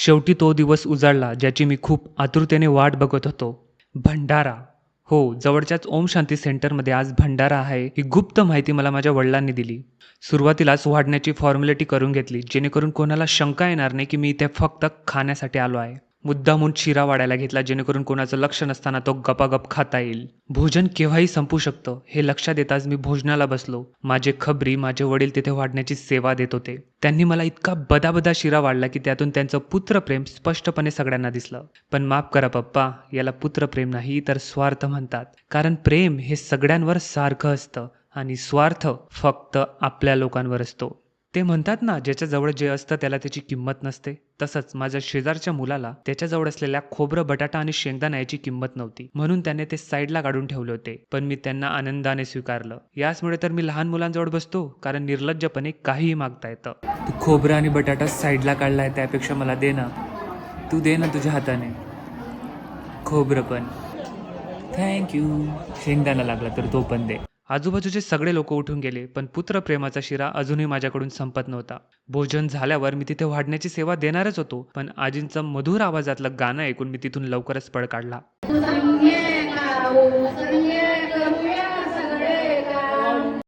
शेवटी तो दिवस उजाडला ज्याची मी खूप आतुरतेने वाट बघत होतो. भंडारा. हो, जवळच्याच ओम शांती सेंटरमध्ये आज भंडारा आहे ही गुप्त माहिती मला माझ्या वडिलांनी दिली. सुरुवातीलाच वाढण्याची फॉर्मॅलिटी करून घेतली जेणेकरून कोणाला शंका येणार नाही की मी इथे फक्त खाण्यासाठी आलो आहे. मुद्दामून शिरा वाढायला घेतला जेणेकरून कोणाचं लक्ष नसताना तो गपागप खाता येईल. भोजन केव्हाही संपू शकतं हे लक्षात येताच मी भोजनाला बसलो. माझे खबरी माझे वडील तिथे वाढण्याची सेवा देत होते. त्यांनी मला इतका बदाबदा शिरा वाढला की त्यातून त्यांचं पुत्रप्रेम स्पष्टपणे सगळ्यांना दिसलं. पण माफ करा पप्पा, याला पुत्रप्रेम नाही तर स्वार्थ म्हणतात. कारण प्रेम हे सगळ्यांवर सारखं असतं आणि स्वार्थ फक्त आपल्या लोकांवर असतो. ते म्हणतात ना, ज्याच्याजवळ जे असतं त्याला त्याची किंमत नसते. तसंच माझ्या शेजारच्या मुलाला त्याच्याजवळ असलेल्या खोबरं, बटाटा आणि शेंगदाणा याची किंमत नव्हती. म्हणून त्याने ते साईडला काढून ठेवले होते. पण मी त्यांना आनंदाने स्वीकारलं. याचमुळे तर मी लहान मुलांजवळ बसतो, कारण निर्लज्जपणे काहीही मागता येतं. तू खोबरं आणि बटाटा साईडला काढलाय त्यापेक्षा मला दे ना. तू दे ना तुझ्या हाताने. खोबरं पण. थँक्यू. शेंगदाणा लागला तर तो पण दे. आजूबाजूचे सगळे लोक उठून गेले, पण पुत्रप्रेमाचा शिरा अजूनही माझ्याकडून संपत नव्हता. भोजन झाल्यावर मी तिथे वाढण्याची सेवा देणारच होतो, पण आजींचं मधुर आवाजातलं गाणं ऐकून मी तिथून लवकरच पळ काढला.